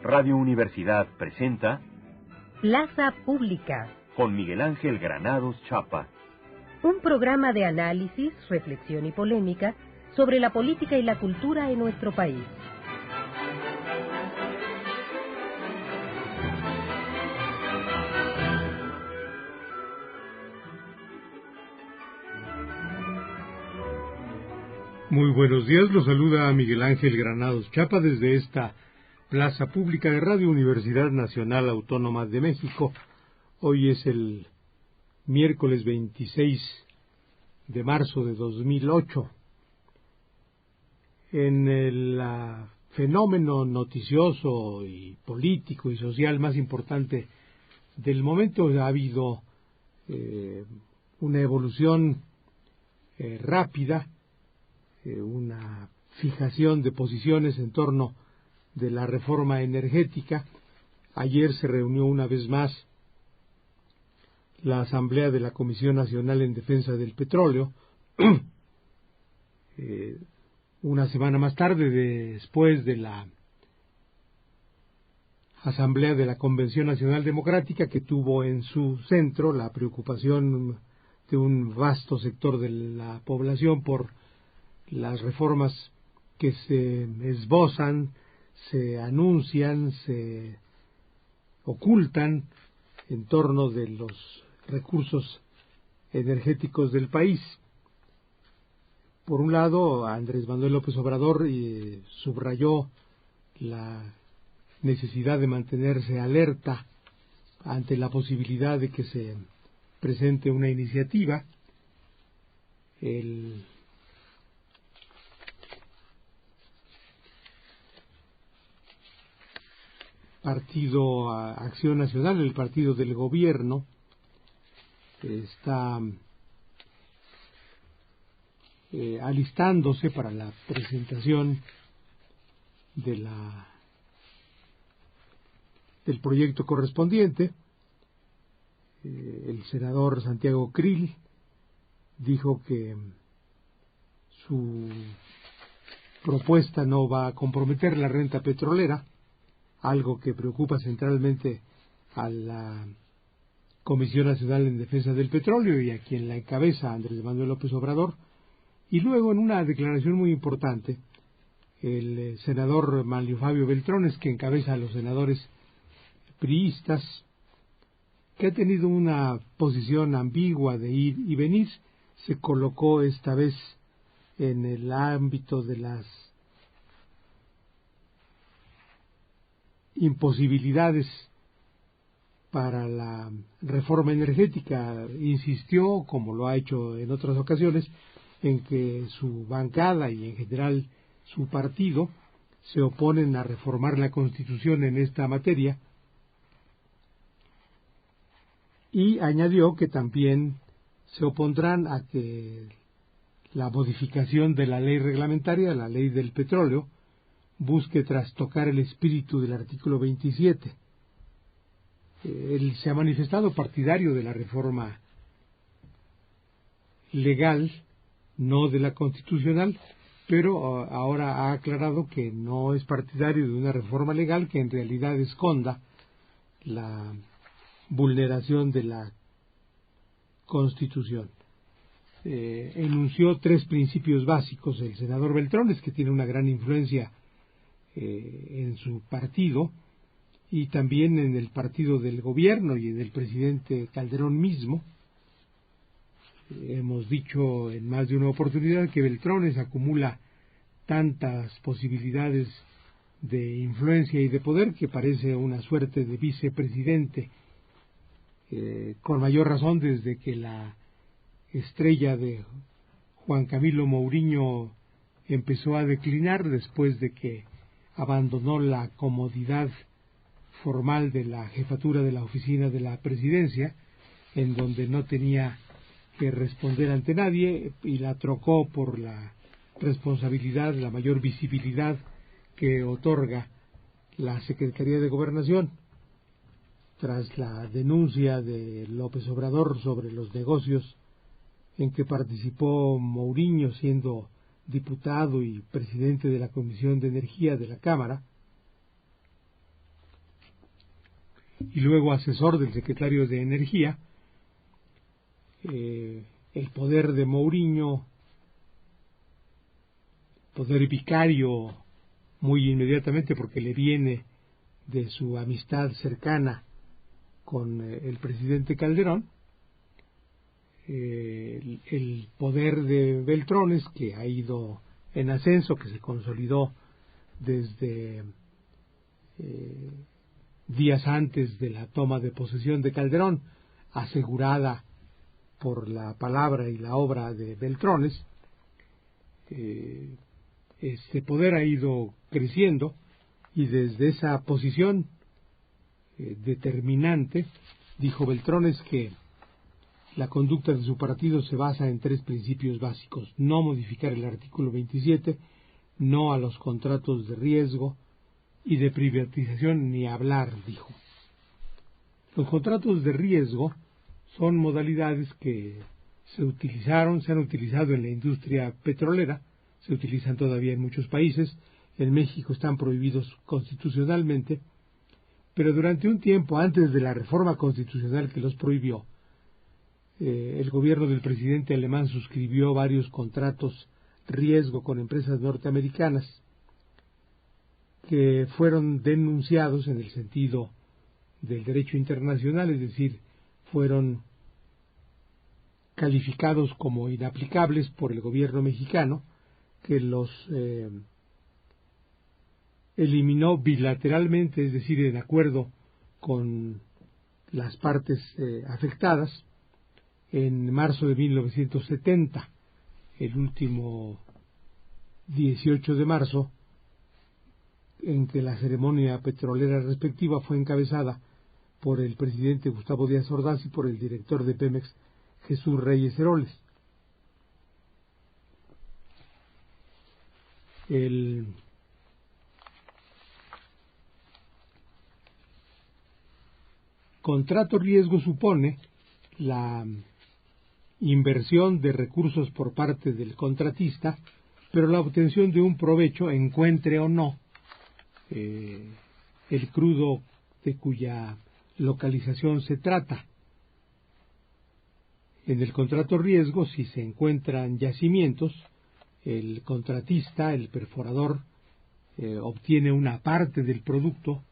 Radio Universidad presenta Plaza Pública con Miguel Ángel Granados Chapa. Un programa de análisis, reflexión y polémica sobre la política y la cultura en nuestro país. Muy buenos días, los saluda Miguel Ángel Granados Chapa desde esta Plaza Pública de Radio Universidad Nacional Autónoma de México. Hoy es el miércoles 26 de marzo de 2008. En el fenómeno noticioso y político y social más importante del momento ha habido una evolución rápida, una fijación de posiciones en torno de la reforma energética. Ayer se reunió una vez más la Asamblea de la Comisión Nacional en Defensa del Petróleo, una semana más tarde, después de la Asamblea de la Convención Nacional Democrática, que tuvo en su centro la preocupación de un vasto sector de la población por las reformas que se esbozan, se anuncian, se ocultan en torno de los recursos energéticos del país. Por un lado, Andrés Manuel López Obrador subrayó la necesidad de mantenerse alerta ante la posibilidad de que se presente una iniciativa. El Partido Acción Nacional, el partido del gobierno, está alistándose para la presentación del proyecto correspondiente. El senador Santiago Krill dijo que su propuesta no va a comprometer la renta petrolera, algo que preocupa centralmente a la Comisión Nacional en Defensa del Petróleo y a quien la encabeza, Andrés Manuel López Obrador. Y luego, en una declaración muy importante, el senador Manlio Fabio Beltrones, que encabeza a los senadores priistas, que ha tenido una posición ambigua de ir y venir, se colocó esta vez en el ámbito de las imposibilidades para la reforma energética. Insistió, como lo ha hecho en otras ocasiones, en que su bancada y en general su partido se oponen a reformar la Constitución en esta materia, y añadió que también se opondrán a que la modificación de la ley reglamentaria, la ley del petróleo, busque trastocar el espíritu del artículo 27. Él se ha manifestado partidario de la reforma legal, no de la constitucional, pero ahora ha aclarado que no es partidario de una reforma legal que en realidad esconda la vulneración de la Constitución. Enunció 3 principios básicos el senador Beltrones, que tiene una gran influencia en su partido y también en el partido del gobierno y en el presidente Calderón mismo. Hemos dicho en más de una oportunidad que Beltrones acumula tantas posibilidades de influencia y de poder que parece una suerte de vicepresidente, con mayor razón desde que la estrella de Juan Camilo Mourinho empezó a declinar después de que abandonó la comodidad formal de la jefatura de la oficina de la presidencia, en donde no tenía que responder ante nadie, y la trocó por la responsabilidad, la mayor visibilidad que otorga la Secretaría de Gobernación. Tras la denuncia de López Obrador sobre los negocios en que participó Mourinho siendo diputado y presidente de la Comisión de Energía de la Cámara, y luego asesor del secretario de Energía. El poder de Mourinho, poder vicario muy inmediatamente porque le viene de su amistad cercana con el presidente Calderón, el poder de Beltrones, que ha ido en ascenso, que se consolidó desde días antes de la toma de posesión de Calderón, asegurada por la palabra y la obra de Beltrones. Este poder ha ido creciendo y desde esa posición determinante dijo Beltrones que la conducta de su partido se basa en 3 principios básicos: no modificar el artículo 27, no a los contratos de riesgo, y de privatización ni hablar, dijo. Los contratos de riesgo son modalidades que se han utilizado en la industria petrolera, se utilizan todavía en muchos países, en México están prohibidos constitucionalmente, pero durante un tiempo antes de la reforma constitucional que los prohibió, el gobierno del presidente alemán suscribió varios contratos riesgo con empresas norteamericanas que fueron denunciados en el sentido del derecho internacional, es decir, fueron calificados como inaplicables por el gobierno mexicano, que los eliminó bilateralmente, es decir, en acuerdo con las partes afectadas, en marzo de 1970, el último 18 de marzo, en que la ceremonia petrolera respectiva fue encabezada por el presidente Gustavo Díaz Ordaz y por el director de Pemex, Jesús Reyes Heroles. El contrato riesgo supone la inversión de recursos por parte del contratista, pero la obtención de un provecho, encuentre o no el crudo de cuya localización se trata. En el contrato riesgo, si se encuentran yacimientos, el contratista, el perforador, obtiene una parte del producto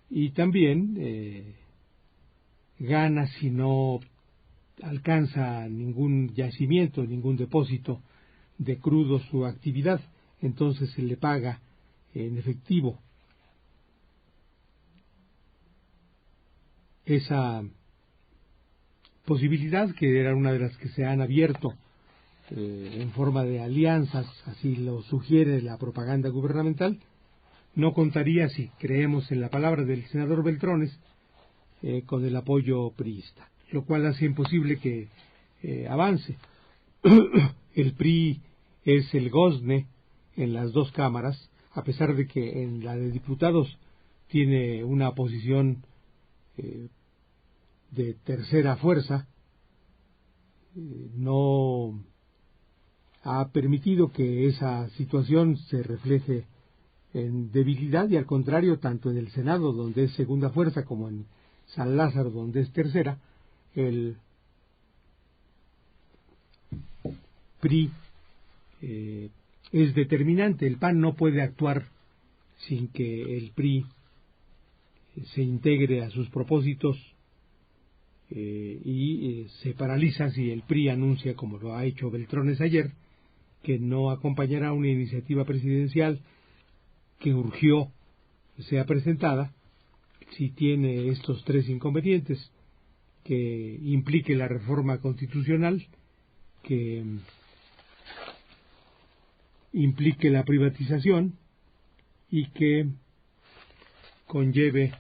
y también gana si no alcanza ningún yacimiento, ningún depósito de crudo su actividad, entonces se le paga en efectivo. Esa posibilidad, que era una de las que se han abierto en forma de alianzas, así lo sugiere la propaganda gubernamental, no contaría, si creemos en la palabra del senador Beltrones, con el apoyo priista, lo cual hace imposible que avance. El PRI es el gozne en las dos cámaras, a pesar de que en la de diputados tiene una posición de tercera fuerza, no ha permitido que esa situación se refleje en debilidad, y al contrario, tanto en el Senado, donde es segunda fuerza, como en San Lázaro, donde es tercera, el PRI es determinante. El PAN no puede actuar sin que el PRI se integre a sus propósitos y se paraliza si el PRI anuncia, como lo ha hecho Beltrones ayer, que no acompañará una iniciativa presidencial que urgió sea presentada si tiene estos 3 inconvenientes: que implique la reforma constitucional, que implique la privatización y que conlleve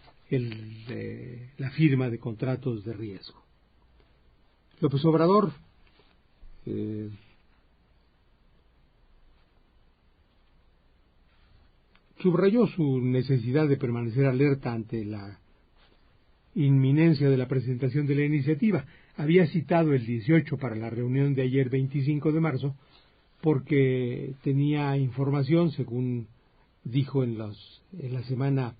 la firma de contratos de riesgo. López Obrador subrayó su necesidad de permanecer alerta ante la inminencia de la presentación de la iniciativa. Había citado el 18 para la reunión de ayer, 25 de marzo, porque tenía información, según dijo en la semana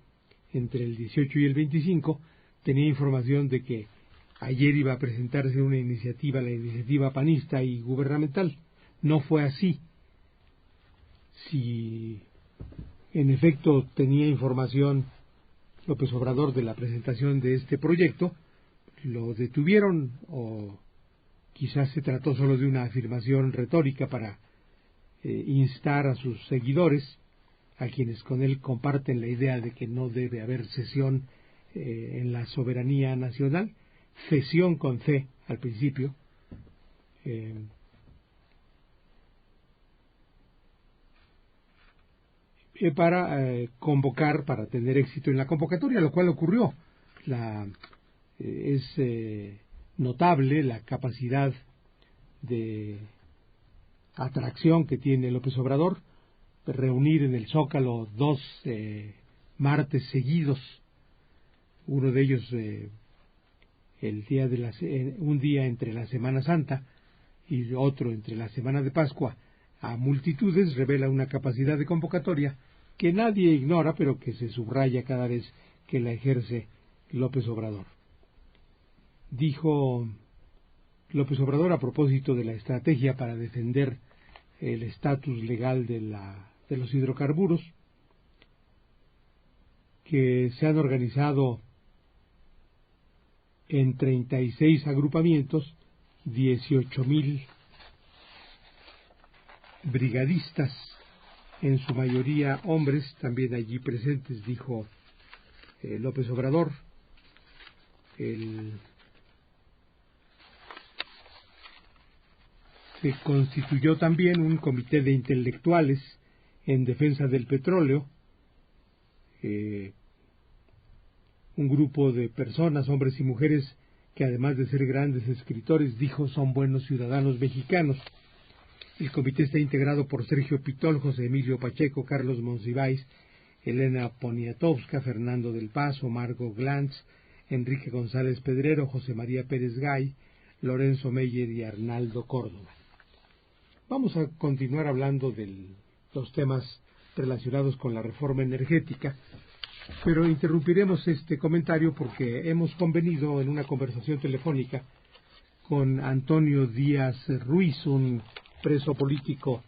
entre el 18 y el 25, tenía información de que ayer iba a presentarse una iniciativa, la iniciativa panista y gubernamental. No fue así. Si en efecto tenía información López Obrador de la presentación de este proyecto, lo detuvieron, o quizás se trató solo de una afirmación retórica para instar a sus seguidores, a quienes con él comparten la idea de que no debe haber cesión en la soberanía nacional, cesión con C al principio, para convocar, para tener éxito en la convocatoria, lo cual ocurrió. Es notable la capacidad de atracción que tiene López Obrador, de reunir en el Zócalo 2 martes seguidos, uno de ellos el día de un día entre la Semana Santa y otro entre la Semana de Pascua, a multitudes, revela una capacidad de convocatoria que nadie ignora, pero que se subraya cada vez que la ejerce López Obrador. Dijo López Obrador a propósito de la estrategia para defender el estatus legal de los hidrocarburos, que se han organizado en 36 agrupamientos 18,000 brigadistas, en su mayoría hombres, también allí presentes, dijo López Obrador. Se constituyó también un comité de intelectuales en defensa del petróleo, un grupo de personas, hombres y mujeres, que además de ser grandes escritores, dijo, son buenos ciudadanos mexicanos. El comité está integrado por Sergio Pitol, José Emilio Pacheco, Carlos Monsiváis, Elena Poniatowska, Fernando del Paso, Margo Glantz, Enrique González Pedrero, José María Pérez Gay, Lorenzo Meyer y Arnaldo Córdoba. Vamos a continuar hablando de los temas relacionados con la reforma energética, pero interrumpiremos este comentario porque hemos convenido en una conversación telefónica con Antonio Díaz Ruiz, un preso político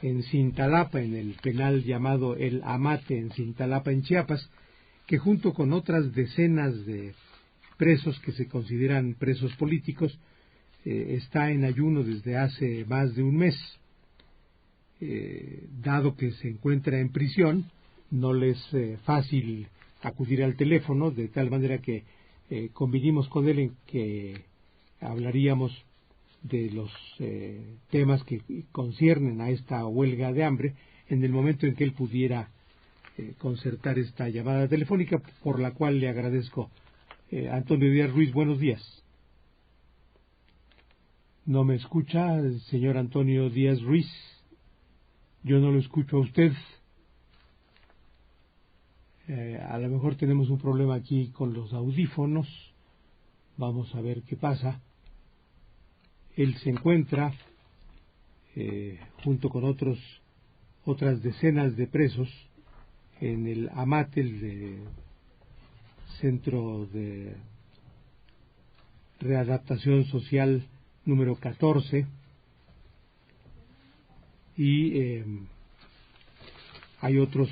en Cintalapa, en el penal llamado El Amate en Cintalapa, en Chiapas, que junto con otras decenas de presos que se consideran presos políticos, está en ayuno desde hace más de un mes. Dado que se encuentra en prisión, no le es fácil acudir al teléfono, de tal manera que convinimos con él en que hablaríamos de los temas que conciernen a esta huelga de hambre en el momento en que él pudiera concertar esta llamada telefónica, por la cual le agradezco. Antonio Díaz Ruiz, buenos días. ¿No me escucha, señor Antonio Díaz Ruiz? Yo no lo escucho a usted. A lo mejor tenemos un problema aquí con los audífonos. Vamos a ver qué pasa. Él se encuentra junto con otras decenas de presos en el Amate, el Centro de Readaptación Social número 14, y hay otras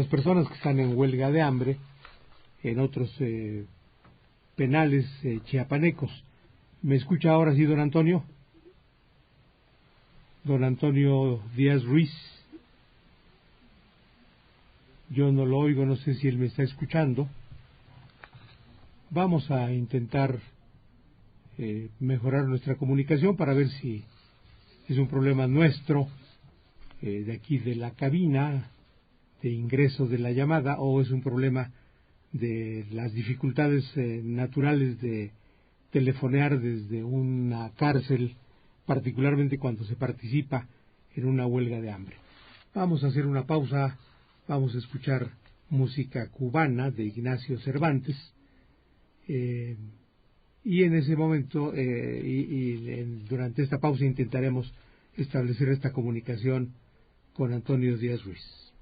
personas que están en huelga de hambre en otros penales chiapanecos. ¿Me escucha ahora sí, don Antonio? Don Antonio Díaz Ruiz. Yo no lo oigo, no sé si él me está escuchando. Vamos a intentar mejorar nuestra comunicación para ver si es un problema nuestro, de aquí de la cabina, de ingreso de la llamada, o es un problema de las dificultades naturales de telefonear desde una cárcel, particularmente cuando se participa en una huelga de hambre. Vamos a hacer una pausa, vamos a escuchar música cubana de Ignacio Cervantes, y en ese momento, durante esta pausa intentaremos establecer esta comunicación con Antonio Díaz Ruiz.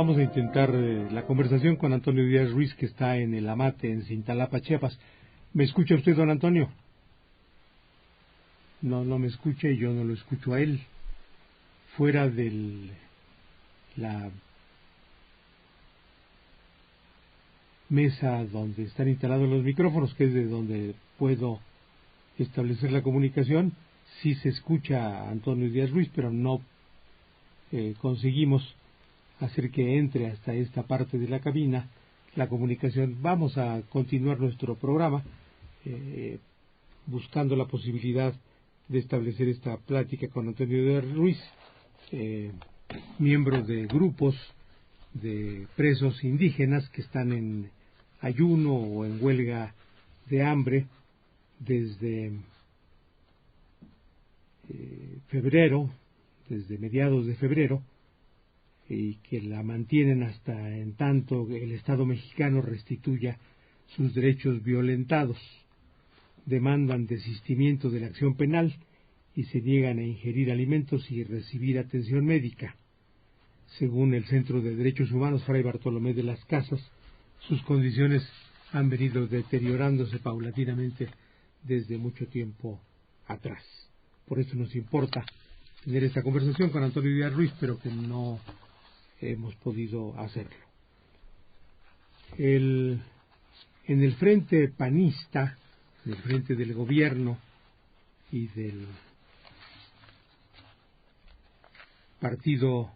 vamos a intentar la conversación con Antonio Díaz Ruiz, que está en el Amate, en Cintalapa, Chiapas. ¿Me escucha usted, don Antonio? No me escucha y yo no lo escucho a él. Fuera de la mesa donde están instalados los micrófonos, que es de donde puedo establecer la comunicación, sí se escucha a Antonio Díaz Ruiz, pero no conseguimos hacer que entre hasta esta parte de la cabina la comunicación. Vamos a continuar nuestro programa buscando la posibilidad de establecer esta plática con Antonio Díaz Ruiz, miembro de grupos de presos indígenas que están en ayuno o en huelga de hambre desde febrero, desde mediados de febrero, y que la mantienen hasta en tanto el Estado mexicano restituya sus derechos violentados. Demandan desistimiento de la acción penal y se niegan a ingerir alimentos y recibir atención médica. Según el Centro de Derechos Humanos Fray Bartolomé de las Casas, sus condiciones han venido deteriorándose paulatinamente desde mucho tiempo atrás. Por eso nos importa tener esta conversación con Antonio Díaz Ruiz, pero que no hemos podido hacerlo. En el frente panista, en el frente del gobierno y del Partido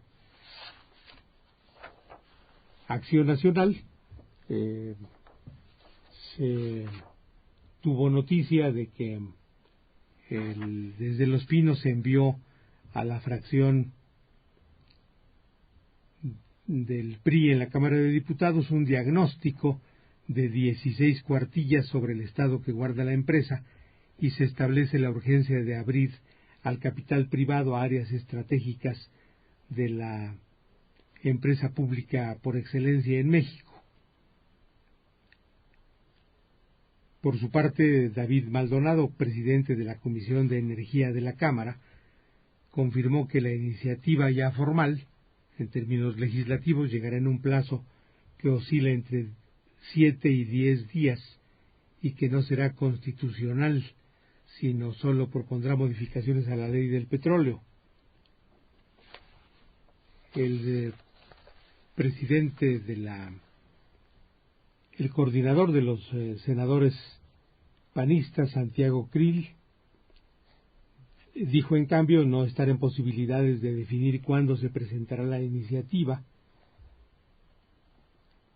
Acción Nacional, se tuvo noticia de que desde Los Pinos se envió a la fracción del PRI en la Cámara de Diputados un diagnóstico de 16 cuartillas sobre el estado que guarda la empresa, y se establece la urgencia de abrir al capital privado áreas estratégicas de la empresa pública por excelencia en México. Por su parte, David Maldonado, presidente de la Comisión de Energía de la Cámara, confirmó que la iniciativa ya formal, en términos legislativos, llegará en un plazo que oscila entre 7 y 10 días y que no será constitucional, sino solo propondrá modificaciones a la ley del petróleo. El presidente el coordinador de los senadores panistas, Santiago Krill, dijo en cambio no estar en posibilidades de definir cuándo se presentará la iniciativa,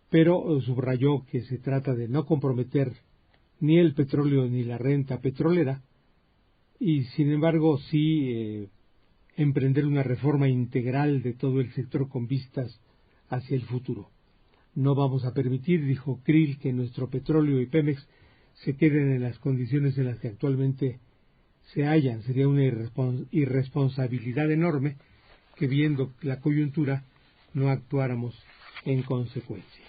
pero subrayó que se trata de no comprometer ni el petróleo ni la renta petrolera, y sin embargo sí emprender una reforma integral de todo el sector con vistas hacia el futuro. No vamos a permitir, dijo Krill, que nuestro petróleo y Pemex se queden en las condiciones en las que actualmente se hallan. Sería una irresponsabilidad enorme que, viendo la coyuntura, no actuáramos en consecuencia.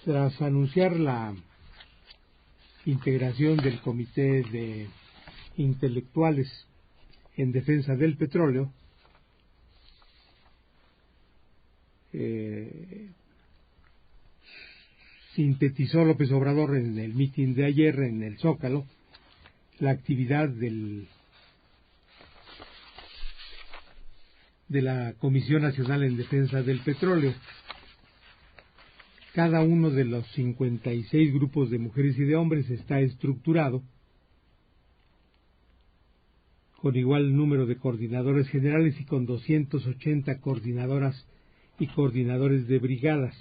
Tras anunciar la integración del Comité de Intelectuales en Defensa del Petróleo, sintetizó López Obrador en el mitin de ayer en el Zócalo la actividad de la Comisión Nacional en Defensa del Petróleo. Cada uno de los 56 grupos de mujeres y de hombres está estructurado con igual número de coordinadores generales y con 280 coordinadoras y coordinadores de brigadas.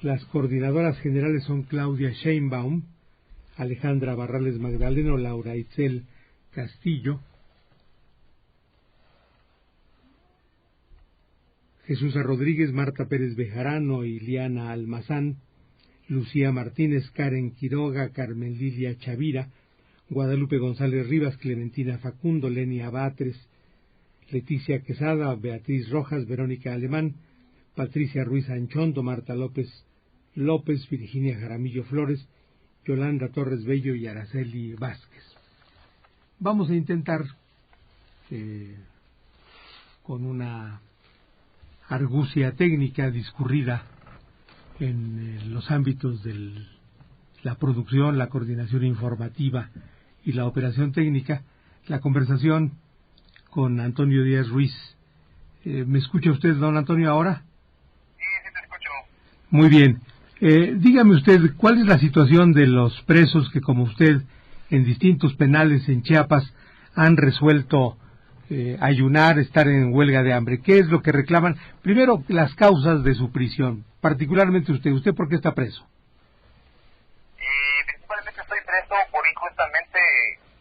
Las coordinadoras generales son Claudia Sheinbaum, Alejandra Barrales Magdaleno, Laura Itzel Castillo, Jesús Rodríguez, Marta Pérez Bejarano, Iliana Almazán, Lucía Martínez, Karen Quiroga, Carmen Lilia Chavira, Guadalupe González Rivas, Clementina Facundo, Lenia Batres, Leticia Quesada, Beatriz Rojas, Verónica Alemán, Patricia Ruiz Anchondo, Marta López, Virginia Jaramillo Flores, Yolanda Torres Bello y Araceli Vázquez. Vamos a intentar con una argucia técnica discurrida en los ámbitos de la producción, la coordinación informativa y la operación técnica, la conversación con Antonio Díaz Ruiz. ¿Me escucha usted, don Antonio, ahora? Sí, sí te escucho. Muy bien. Dígame usted, ¿cuál es la situación de los presos que, como usted, en distintos penales en Chiapas, han resuelto ayunar, estar en huelga de hambre? ¿Qué es lo que reclaman? Primero, las causas de su prisión, particularmente usted. ¿Usted por qué está preso? Principalmente estoy preso por injustamente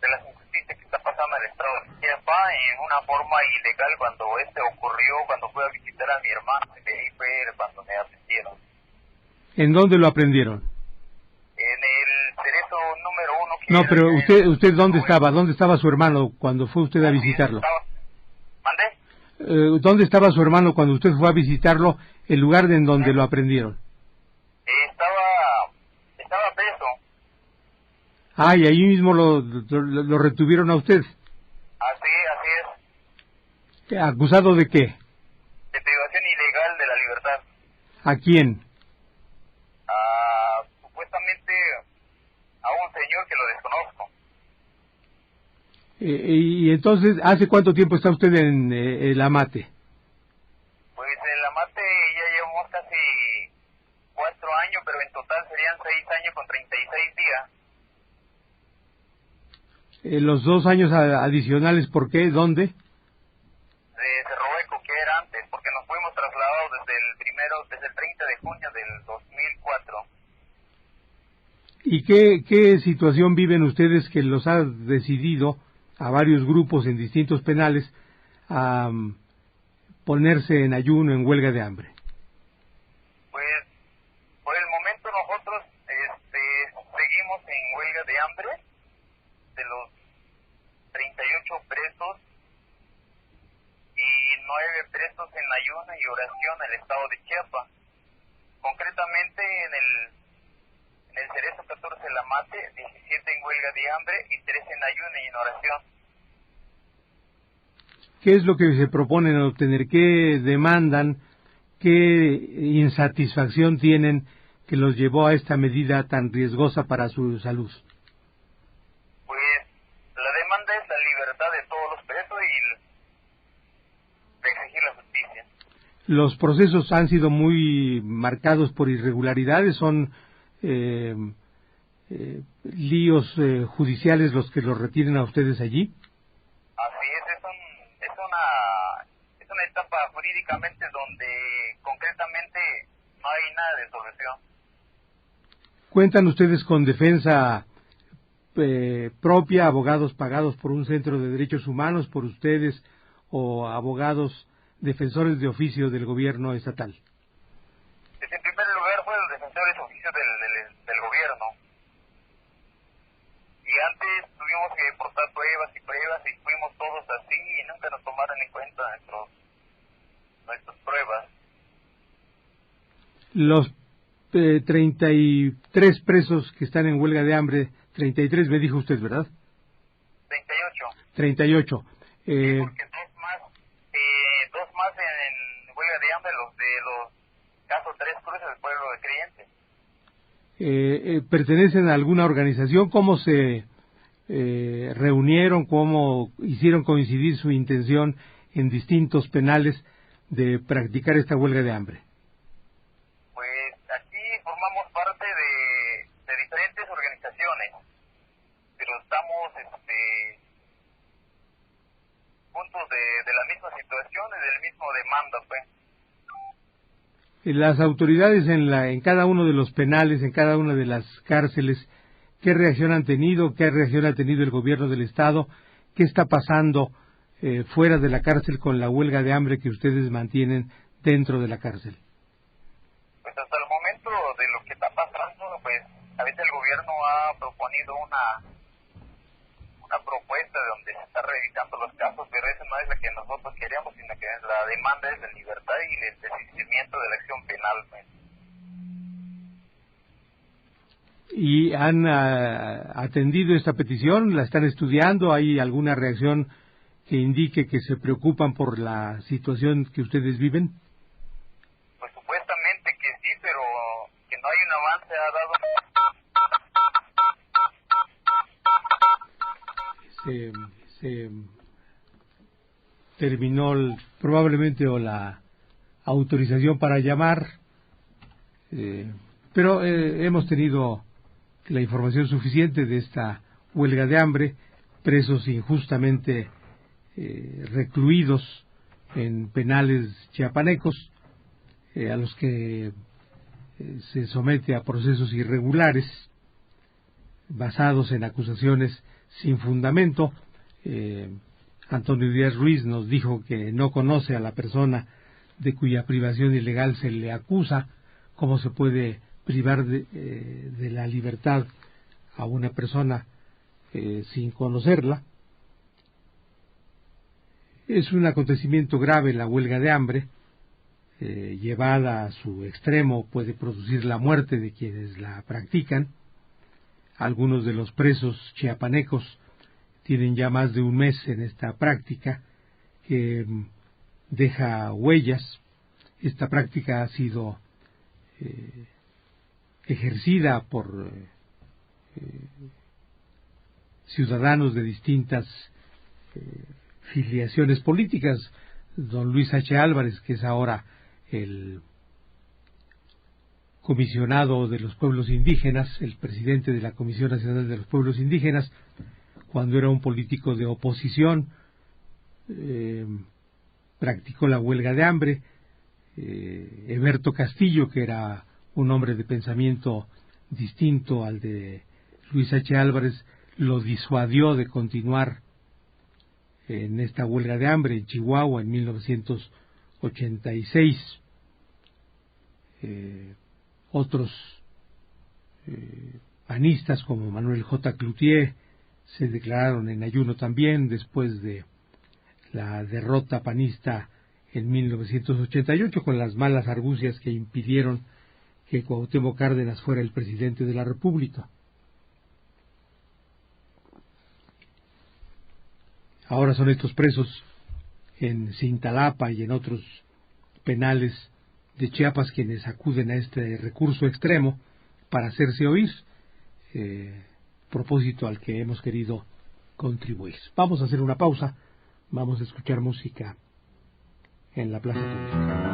de las injusticias que está pasando en el estado de Chiapas en una forma ilegal cuando ocurrió, cuando fui a visitar a mi hermano, y ahí fue cuando me aprendieron. ¿En dónde lo aprendieron? En el cerezo número 1. No, pero usted ¿dónde estaba? ¿Dónde estaba su hermano cuando fue usted a visitarlo? ¿Mandé? ¿Dónde estaba su hermano cuando usted fue a visitarlo, el lugar en donde lo aprendieron? Estaba preso. Ah, y ahí mismo lo retuvieron a usted. Así es. ¿Acusado de qué? De privación ilegal de la libertad. ¿A quién? Supuestamente a un señor que lo desconozco. Y entonces, ¿hace cuánto tiempo está usted en el Amate? Pues en la Mate ya llevamos casi 4 años, pero en total serían 6 años con 36 días. Los 2 años adicionales, ¿por qué? ¿Dónde? De Cerrobeco, que era antes, porque nos fuimos trasladados desde el 30 de junio del 2004. ¿Y qué situación viven ustedes que los ha decidido a varios grupos en distintos penales a ponerse en ayuno, en huelga de hambre? Pues por el momento nosotros seguimos en huelga de hambre de los 38 presos y 9 presos en ayuno y oración en el estado de Chiapas. Concretamente en el Cerezo 14 La Mate, 17 en huelga de hambre y 3 en ayuno y en oración. ¿Qué es lo que se proponen obtener? ¿Qué demandan? ¿Qué insatisfacción tienen que los llevó a esta medida tan riesgosa para su salud? Pues la demanda es la libertad de todos los presos y de exigir la justicia. Los procesos han sido muy marcados por irregularidades, son líos judiciales los que los retienen a ustedes allí. Así es una etapa jurídicamente donde concretamente no hay nada de solución. ¿Cuentan ustedes con defensa propia, abogados pagados por un centro de derechos humanos, por ustedes, o abogados defensores de oficio del gobierno estatal? En primer lugar fue el defensor de oficio del gobierno. Y antes tuvimos que portar pruebas y fuimos todos así y nunca nos tomaron en cuenta nuestras pruebas. Los 33 presos que están en huelga de hambre, 33 me dijo usted, ¿verdad? 38. 38. Sí, porque dos más en huelga de hambre, los de los casos 3 Cruces del pueblo de creyentes. ¿Pertenecen a alguna organización? ¿Cómo se reunieron? ¿Cómo hicieron coincidir su intención en distintos penales de practicar esta huelga de hambre? Pues aquí formamos parte de diferentes organizaciones, pero estamos juntos de la misma situación y del mismo demanda, pues. Las autoridades en cada uno de los penales, en cada una de las cárceles, ¿qué reacción han tenido? ¿Qué reacción ha tenido el gobierno del Estado? ¿Qué está pasando fuera de la cárcel con la huelga de hambre que ustedes mantienen dentro de la cárcel? Pues hasta el momento de lo que está pasando, pues a veces el gobierno ha proponido una propuesta de donde se está revisando los casos, pero esa no es la que nosotros queremos, sino que la demanda es de libertad y el desistimiento de la acción penal. Pues. ¿Y han atendido esta petición? ¿La están estudiando? ¿Hay alguna reacción que indique que se preocupan por la situación que ustedes viven? Pues supuestamente que sí, pero que no hay un avance ha dado. Se terminó probablemente o la autorización para llamar, pero hemos tenido la información suficiente de esta huelga de hambre, presos injustamente recluidos en penales chiapanecos, a los que se somete a procesos irregulares basados en acusaciones sin fundamento. Antonio Díaz Ruiz nos dijo que no conoce a la persona de cuya privación ilegal se le acusa. ¿Cómo se puede privar de la libertad a una persona sin conocerla? Es un acontecimiento grave la huelga de hambre. Llevada a su extremo puede producir la muerte de quienes la practican. Algunos de los presos chiapanecos tienen ya más de un mes en esta práctica que deja huellas. Esta práctica ha sido ejercida por ciudadanos de distintas filiaciones políticas. Don Luis H. Álvarez, que es ahora el comisionado de los pueblos indígenas, el presidente de la Comisión Nacional de los Pueblos Indígenas, cuando era un político de oposición, practicó la huelga de hambre. Eberto Castillo, que era un hombre de pensamiento distinto al de Luis H. Álvarez, lo disuadió de continuar en esta huelga de hambre en Chihuahua en 1986. Otros panistas como Manuel J. Cloutier se declararon en ayuno también después de la derrota panista en 1988, con las malas argucias que impidieron que Cuauhtémoc Cárdenas fuera el presidente de la República. Ahora son estos presos en Cintalapa y en otros penales de Chiapas quienes acuden a este recurso extremo para hacerse oír, propósito al que hemos querido contribuir. Vamos a hacer una pausa, vamos a escuchar música en la plaza pública.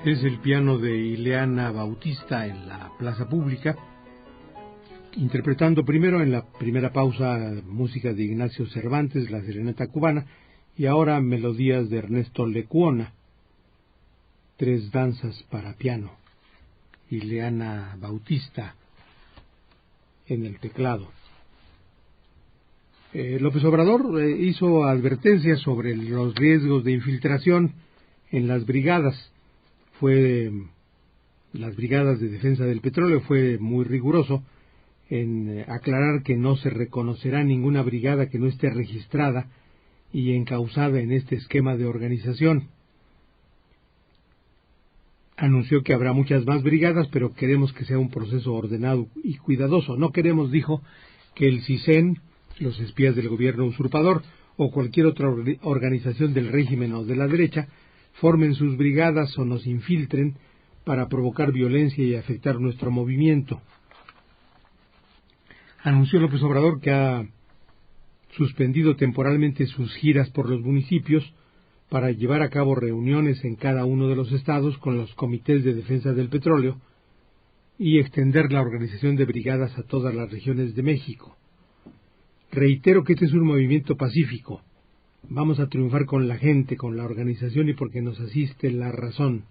Es el piano de Ileana Bautista en la plaza pública, interpretando primero en la primera pausa música de Ignacio Cervantes, la serenata cubana, y ahora melodías de Ernesto Lecuona, tres danzas para piano. Ileana Bautista en el teclado. López Obrador hizo advertencias sobre los riesgos de infiltración en las brigadas. Las brigadas de defensa del petróleo fue muy riguroso en aclarar que no se reconocerá ninguna brigada que no esté registrada y encausada en este esquema de organización. Anunció que habrá muchas más brigadas, pero queremos que sea un proceso ordenado y cuidadoso. No queremos, dijo, que el CISEN, los espías del gobierno usurpador o cualquier otra organización del régimen o de la derecha formen sus brigadas o nos infiltren para provocar violencia y afectar nuestro movimiento. Anunció López Obrador que ha suspendido temporalmente sus giras por los municipios para llevar a cabo reuniones en cada uno de los estados con los comités de defensa del petróleo y extender la organización de brigadas a todas las regiones de México. Reitero que este es un movimiento pacífico. Vamos a triunfar con la gente, con la organización y porque nos asiste la razón.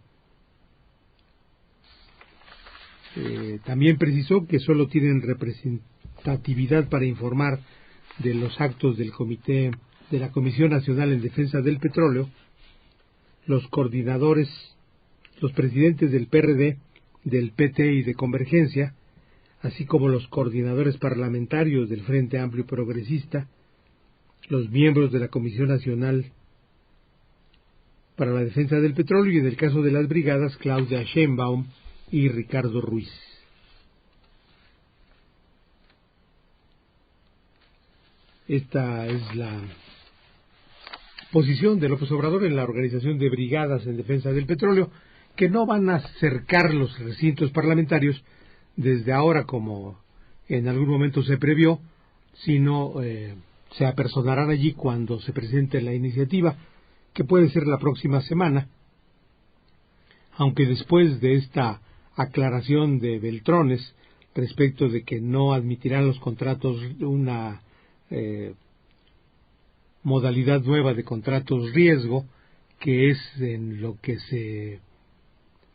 También precisó que solo tienen representatividad para informar de los actos del Comité de la Comisión Nacional en Defensa del Petróleo, los coordinadores, los presidentes del PRD, del PT y de Convergencia, así como los coordinadores parlamentarios del Frente Amplio Progresista, los miembros de la Comisión Nacional para la Defensa del Petróleo y, en el caso de las brigadas, Claudia Sheinbaum y Ricardo Ruiz. Esta es la posición de López Obrador en la organización de brigadas en defensa del petróleo, que no van a cercar los recintos parlamentarios desde ahora como en algún momento se previó, sino se apersonarán allí cuando se presente la iniciativa, que puede ser la próxima semana, aunque después de esta aclaración de Beltrones respecto de que no admitirán los contratos una modalidad nueva de contratos riesgo, que es en lo que se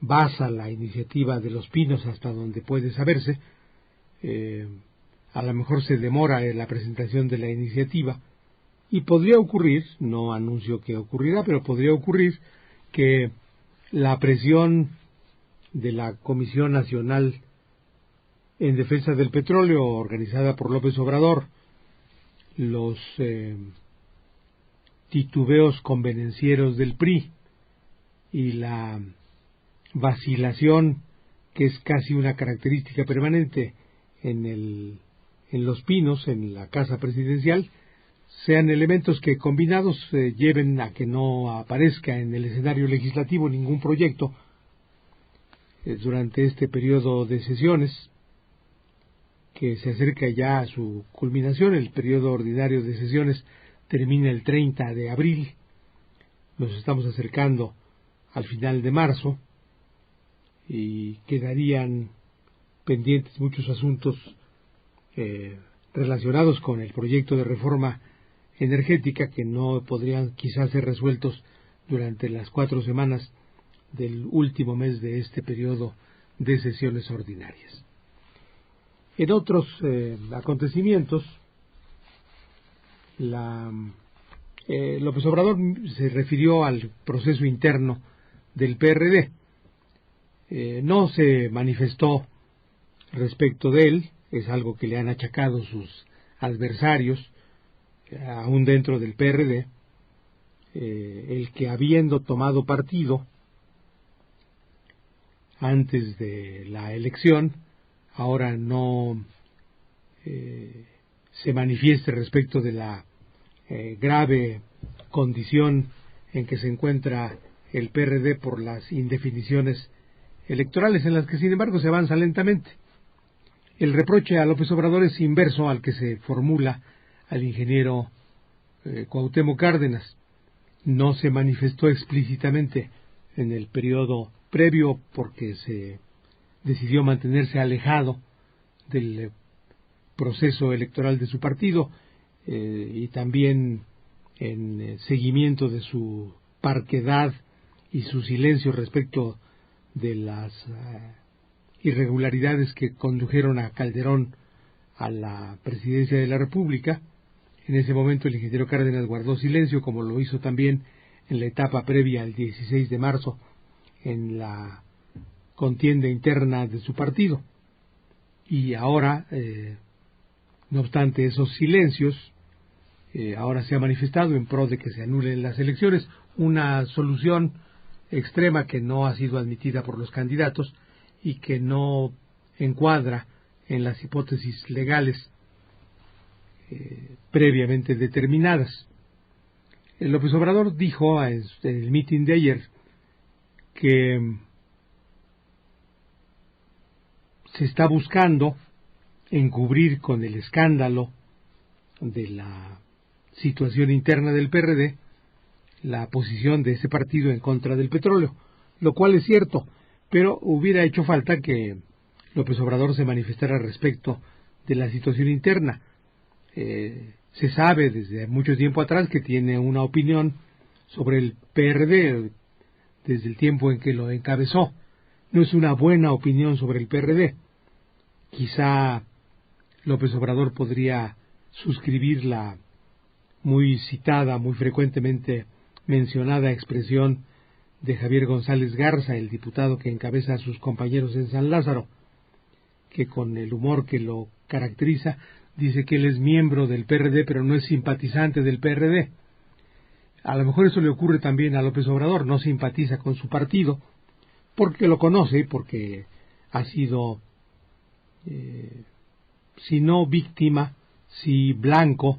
basa la iniciativa de Los Pinos hasta donde puede saberse. A lo mejor se demora en la presentación de la iniciativa y podría ocurrir, no anuncio que ocurrirá, pero podría ocurrir que la presión de la Comisión Nacional en Defensa del Petróleo, organizada por López Obrador, los titubeos convenencieros del PRI y la vacilación, que es casi una característica permanente en Los Pinos, en la Casa Presidencial, sean elementos que combinados lleven a que no aparezca en el escenario legislativo ningún proyecto durante este periodo de sesiones, que se acerca ya a su culminación. El periodo ordinario de sesiones termina el 30 de abril, nos estamos acercando al final de marzo y quedarían pendientes muchos asuntos relacionados con el proyecto de reforma energética que no podrían quizás ser resueltos durante las 4 semanas del último mes de este periodo de sesiones ordinarias. En otros acontecimientos, López Obrador se refirió al proceso interno del PRD. No se manifestó respecto de él, es algo que le han achacado sus adversarios, aún dentro del PRD, el que habiendo tomado partido antes de la elección, ahora no se manifieste respecto de la grave condición en que se encuentra el PRD por las indefiniciones electorales, en las que sin embargo se avanza lentamente. El reproche a López Obrador es inverso al que se formula al ingeniero Cuauhtémoc Cárdenas. No se manifestó explícitamente en el periodo previo porque se decidió mantenerse alejado del proceso electoral de su partido y también en seguimiento de su parquedad y su silencio respecto de las irregularidades que condujeron a Calderón a la presidencia de la República. En ese momento el ingeniero Cárdenas guardó silencio, como lo hizo también en la etapa previa al 16 de marzo en la contienda interna de su partido. Y ahora, no obstante esos silencios, ahora se ha manifestado en pro de que se anulen las elecciones, una solución extrema que no ha sido admitida por los candidatos y que no encuadra en las hipótesis legales previamente determinadas. López Obrador dijo en el mitin de ayer que se está buscando encubrir con el escándalo de la situación interna del PRD la posición de ese partido en contra del petróleo, lo cual es cierto, pero hubiera hecho falta que López Obrador se manifestara respecto de la situación interna. Se sabe desde mucho tiempo atrás que tiene una opinión sobre el PRD desde el tiempo en que lo encabezó. No es una buena opinión sobre el PRD. Quizá López Obrador podría suscribir la muy citada, muy frecuentemente mencionada expresión de Javier González Garza, el diputado que encabeza a sus compañeros en San Lázaro, que con el humor que lo caracteriza dice que él es miembro del PRD pero no es simpatizante del PRD. A lo mejor eso le ocurre también a López Obrador, no simpatiza con su partido porque lo conoce, porque ha sido si no víctima, si blanco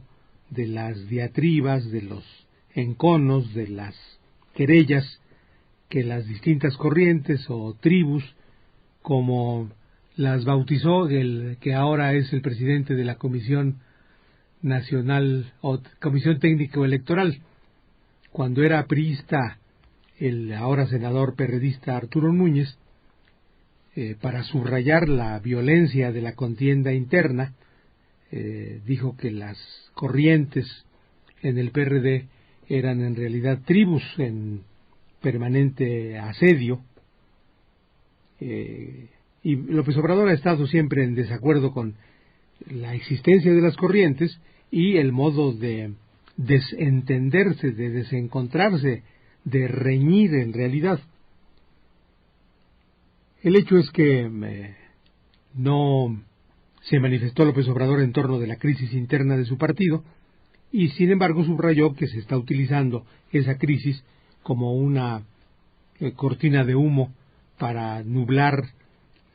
de las diatribas, de los enconos, de las querellas que las distintas corrientes o tribus, como las bautizó el que ahora es el presidente de la Comisión Nacional o Comisión Técnico Electoral, cuando era priista el ahora senador perredista Arturo Núñez, para subrayar la violencia de la contienda interna, dijo que las corrientes en el PRD eran en realidad tribus en permanente asedio, y López Obrador ha estado siempre en desacuerdo con la existencia de las corrientes y el modo de desentenderse, de desencontrarse, de reñir en realidad. El hecho es que no se manifestó López Obrador en torno de la crisis interna de su partido y sin embargo subrayó que se está utilizando esa crisis como una cortina de humo para nublar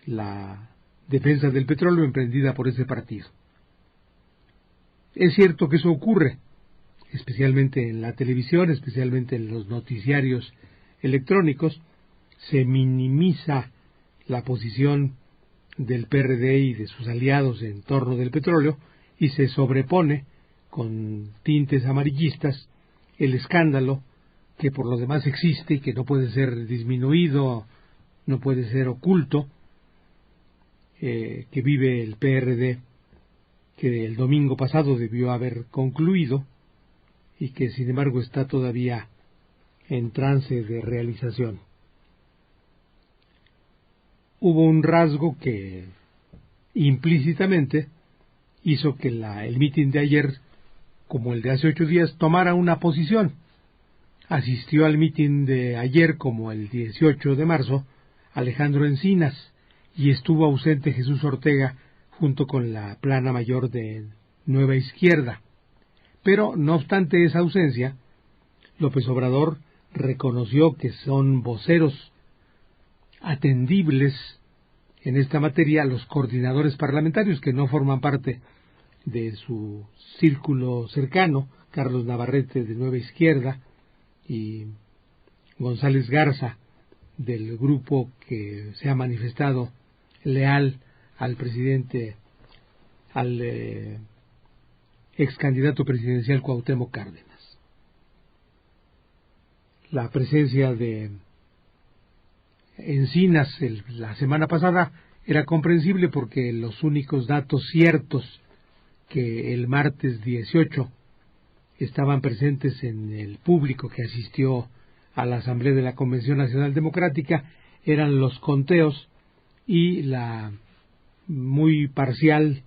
la defensa del petróleo emprendida por ese partido. Es cierto que eso ocurre, especialmente en la televisión, especialmente en los noticiarios electrónicos, se minimiza la posición del PRD y de sus aliados en torno del petróleo y se sobrepone con tintes amarillistas el escándalo que por lo demás existe y que no puede ser disminuido, no puede ser oculto, que vive el PRD, que el domingo pasado debió haber concluido y que sin embargo está todavía en trance de realización. Hubo un rasgo que implícitamente hizo que el mitin de ayer, como el de hace 8 días, tomara una posición. Asistió al mitin de ayer, como el 18 de marzo, Alejandro Encinas, y estuvo ausente Jesús Ortega junto con la plana mayor de Nueva Izquierda. Pero, no obstante esa ausencia, López Obrador reconoció que son voceros atendibles en esta materia los coordinadores parlamentarios que no forman parte de su círculo cercano, Carlos Navarrete de Nueva Izquierda y González Garza del grupo que se ha manifestado leal al presidente, al ex candidato presidencial Cuauhtémoc Cárdenas. La presencia de Encinas la semana pasada era comprensible porque los únicos datos ciertos que el martes 18 estaban presentes en el público que asistió a la Asamblea de la Convención Nacional Democrática eran los conteos y la muy parcial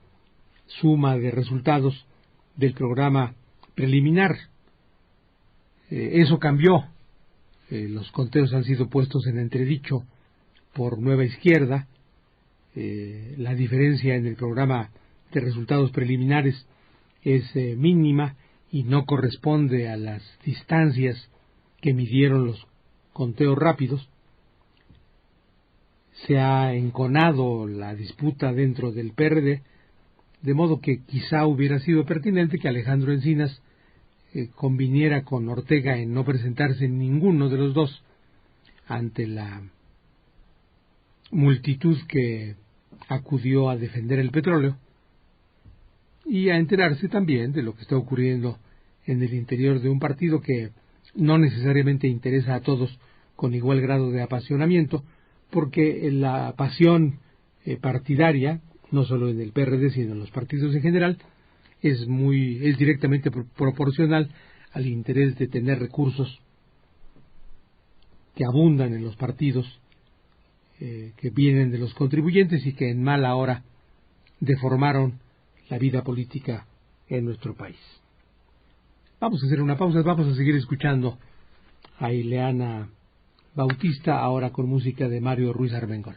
suma de resultados del programa preliminar. Eso cambió. Los conteos han sido puestos en entredicho por Nueva Izquierda. La diferencia en el programa de resultados preliminares es mínima y no corresponde a las distancias que midieron los conteos rápidos. Se ha enconado la disputa dentro del PRD, de modo que quizá hubiera sido pertinente que Alejandro Encinas conviniera con Ortega en no presentarse en ninguno de los dos ante la multitud que acudió a defender el petróleo y a enterarse también de lo que está ocurriendo en el interior de un partido que no necesariamente interesa a todos con igual grado de apasionamiento, porque la pasión partidaria, no solo en el PRD sino en los partidos en general, es directamente proporcional al interés de tener recursos que abundan en los partidos, que vienen de los contribuyentes y que en mala hora deformaron la vida política en nuestro país. Vamos a hacer una pausa, vamos a seguir escuchando a Ileana Bautista, ahora con música de Mario Ruiz Armengol.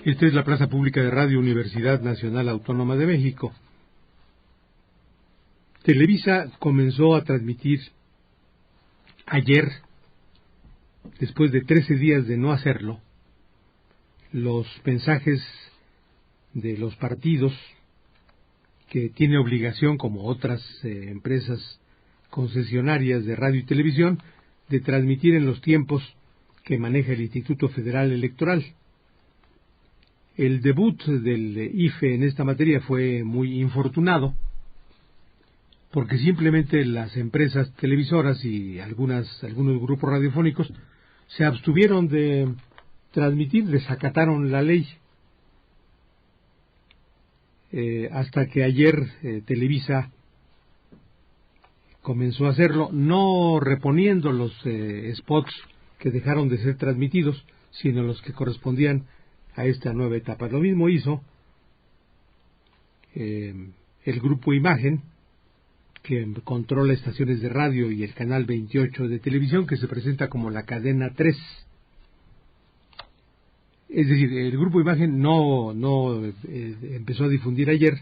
Esta es la plaza pública de Radio Universidad Nacional Autónoma de México. Televisa comenzó a transmitir ayer, después de 13 días de no hacerlo, los mensajes de los partidos que tiene obligación, como otras empresas concesionarias de radio y televisión, de transmitir en los tiempos que maneja el Instituto Federal Electoral. El debut del IFE en esta materia fue muy infortunado, porque simplemente las empresas televisoras y algunos grupos radiofónicos se abstuvieron de transmitir, desacataron la ley. Hasta que ayer Televisa comenzó a hacerlo, no reponiendo los spots que dejaron de ser transmitidos, sino los que correspondían a esta nueva etapa. Lo mismo hizo el Grupo Imagen, que controla estaciones de radio, y el canal 28 de televisión, que se presenta como la cadena 3. Es decir, el Grupo Imagen no empezó a difundir ayer.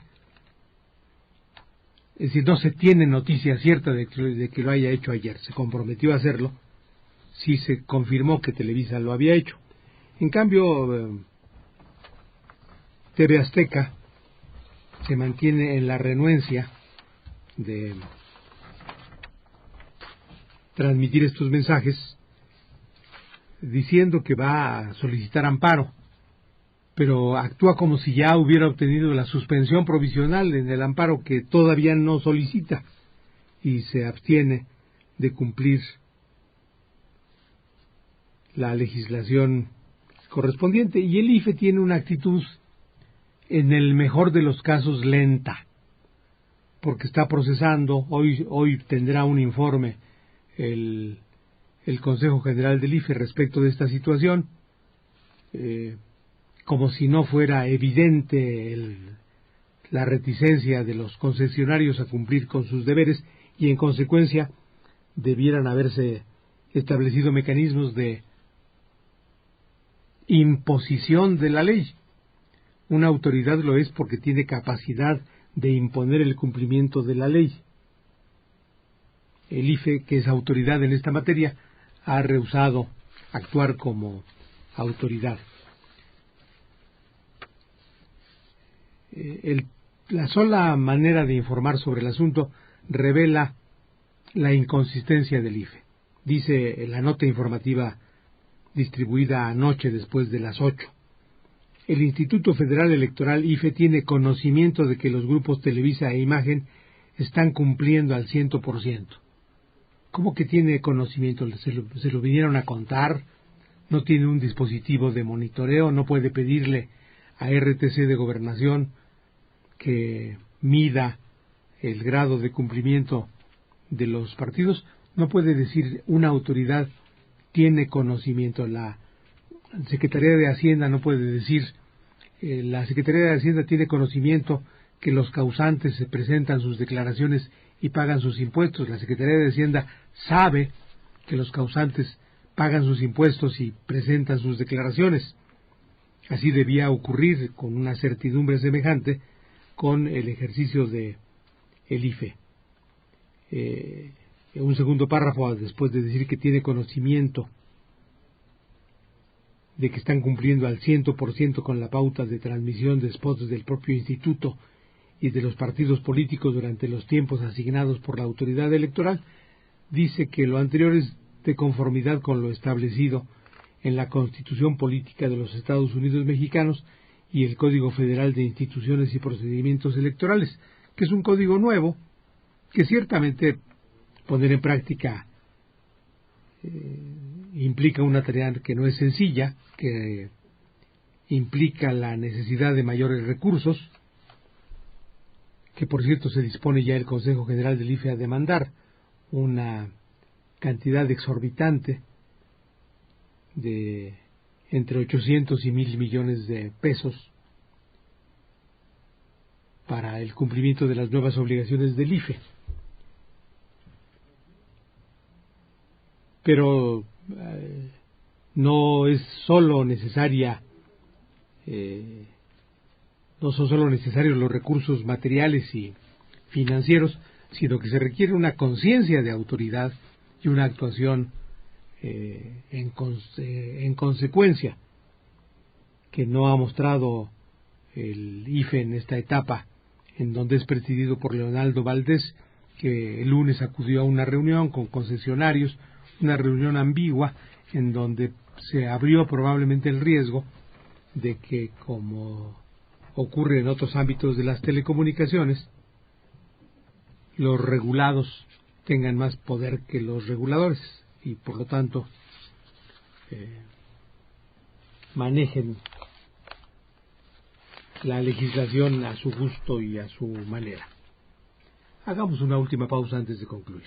Es decir, no se tiene noticia cierta de que lo haya hecho ayer. Se comprometió a hacerlo. Sí se confirmó que Televisa lo había hecho. En cambio, TV Azteca se mantiene en la renuencia de transmitir estos mensajes, diciendo que va a solicitar amparo, pero actúa como si ya hubiera obtenido la suspensión provisional en el amparo que todavía no solicita, y se abstiene de cumplir la legislación correspondiente. Y el IFE tiene una actitud, en el mejor de los casos, lenta, porque está procesando. Hoy tendrá un informe el Consejo General del IFE respecto de esta situación, como si no fuera evidente la reticencia de los concesionarios a cumplir con sus deberes, y en consecuencia debieran haberse establecido mecanismos de imposición de la ley. Una autoridad lo es porque tiene capacidad de imponer el cumplimiento de la ley. El IFE, que es autoridad en esta materia, ha rehusado actuar como autoridad. La sola manera de informar sobre el asunto revela la inconsistencia del IFE. Dice la nota informativa distribuida anoche después de las 8. El Instituto Federal Electoral, IFE, tiene conocimiento de que los grupos Televisa e Imagen están cumpliendo al 100%. ¿Cómo que tiene conocimiento? ¿Se lo vinieron a contar? ¿No tiene un dispositivo de monitoreo? ¿No puede pedirle a RTC de Gobernación que mida el grado de cumplimiento de los partidos? No puede decir una autoridad tiene conocimiento. La Secretaría de Hacienda no puede decir la Secretaría de Hacienda tiene conocimiento que los causantes se presentan sus declaraciones y pagan sus impuestos. La Secretaría de Hacienda sabe que los causantes pagan sus impuestos y presentan sus declaraciones. Así debía ocurrir con una certidumbre semejante con el ejercicio de el IFE. Un segundo párrafo, después de decir que tiene conocimiento de que están cumpliendo al 100% con la pauta de transmisión de spots del propio instituto y de los partidos políticos durante los tiempos asignados por la autoridad electoral, dice que lo anterior es de conformidad con lo establecido en la Constitución Política de los Estados Unidos Mexicanos y el Código Federal de Instituciones y Procedimientos Electorales, que es un código nuevo que ciertamente poner en práctica implica una tarea que no es sencilla, que implica la necesidad de mayores recursos, que por cierto se dispone ya el Consejo General del IFE a demandar una cantidad exorbitante de entre 800 y 1,000 millones de pesos para el cumplimiento de las nuevas obligaciones del IFE. Pero no es solo necesaria, no son solo necesarios los recursos materiales y financieros, sino que se requiere una conciencia de autoridad y una actuación en consecuencia, que no ha mostrado el IFE en esta etapa, en donde es presidido por Leonardo Valdés, que el lunes acudió a una reunión con concesionarios, una reunión ambigua, en donde se abrió probablemente el riesgo de que, como ocurre en otros ámbitos de las telecomunicaciones, los regulados tengan más poder que los reguladores, y por lo tanto manejen la legislación a su gusto y a su manera. Hagamos una última pausa antes de concluir.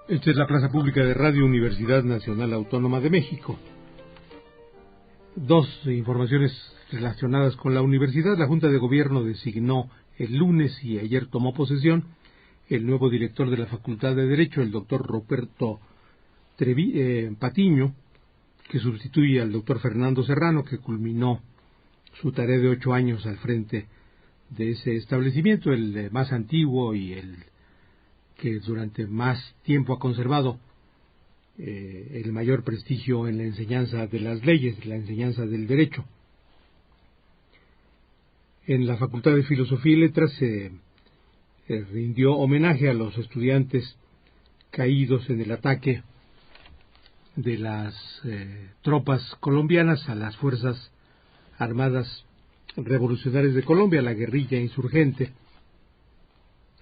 Esta es la plaza pública de Radio Universidad Nacional Autónoma de México. Dos informaciones relacionadas con la universidad. La Junta de Gobierno designó el lunes y ayer tomó posesión el nuevo director de la Facultad de Derecho, el doctor Ruperto Patiño, que sustituye al doctor Fernando Serrano, que culminó su tarea de 8 años al frente de ese establecimiento, el más antiguo y el que durante más tiempo ha conservado el mayor prestigio en la enseñanza de las leyes, la enseñanza del derecho. En la Facultad de Filosofía y Letras se rindió homenaje a los estudiantes caídos en el ataque de las tropas colombianas a las Fuerzas Armadas Revolucionarias de Colombia, la guerrilla insurgente,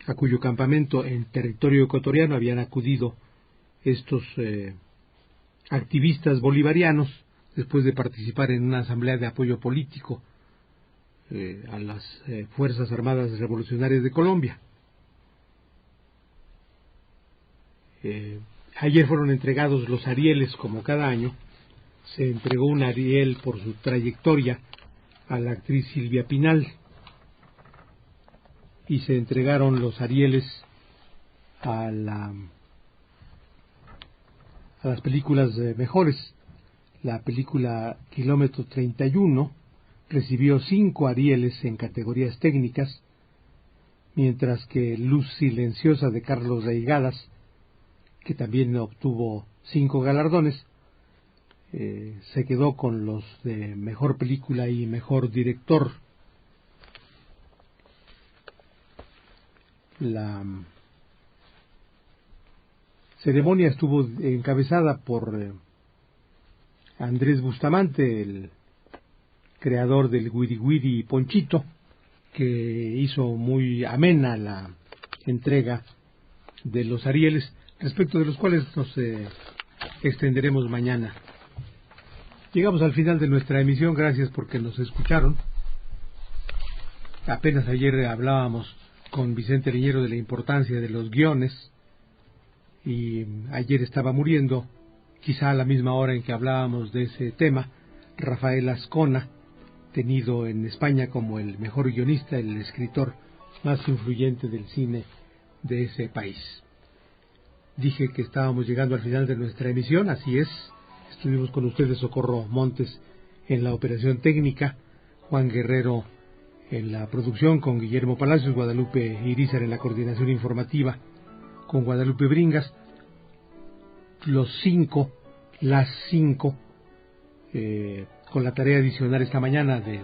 a cuyo campamento en territorio ecuatoriano habían acudido estos activistas bolivarianos después de participar en una asamblea de apoyo político a las Fuerzas Armadas Revolucionarias de Colombia. Ayer fueron entregados los Arieles, como cada año. Se entregó un Ariel por su trayectoria a la actriz Silvia Pinal, y se entregaron los Arieles a las películas mejores. La película Kilómetro 31 recibió 5 Arieles en categorías técnicas, mientras que Luz Silenciosa de Carlos Reigadas, que también obtuvo 5 galardones, se quedó con los de mejor película y mejor director. La ceremonia estuvo encabezada por Andrés Bustamante, el creador del Wiri Wiri Ponchito, que hizo muy amena la entrega de los Arieles, respecto de los cuales nos extenderemos mañana. Llegamos al final de nuestra emisión. Gracias porque nos escucharon. Apenas ayer hablábamos con Vicente Liñero de la importancia de los guiones, y ayer estaba muriendo, quizá a la misma hora en que hablábamos de ese tema, Rafael Azcona, tenido en España como el mejor guionista, el escritor más influyente del cine de ese país. Dije que estábamos llegando al final de nuestra emisión, así es. Estuvimos con ustedes Socorro Montes en la operación técnica, Juan Guerrero en la producción, con Guillermo Palacios, Guadalupe Irizar en la coordinación informativa, con Guadalupe Bringas. Las cinco, con la tarea adicional esta mañana de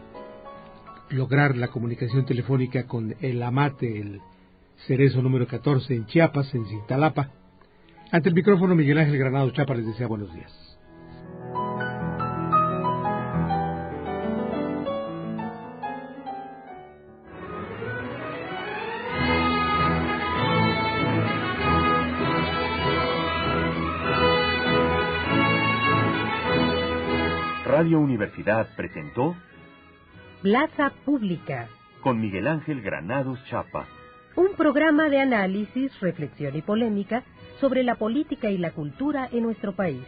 lograr la comunicación telefónica con el Amate, el Cerezo número 14 en Chiapas, en Cintalapa. Ante el micrófono, Miguel Ángel Granados Chapa les desea buenos días. Radio Universidad presentó Plaza Pública, con Miguel Ángel Granados Chapa. un programa de análisis, reflexión y polémica sobre la política y la cultura en nuestro país.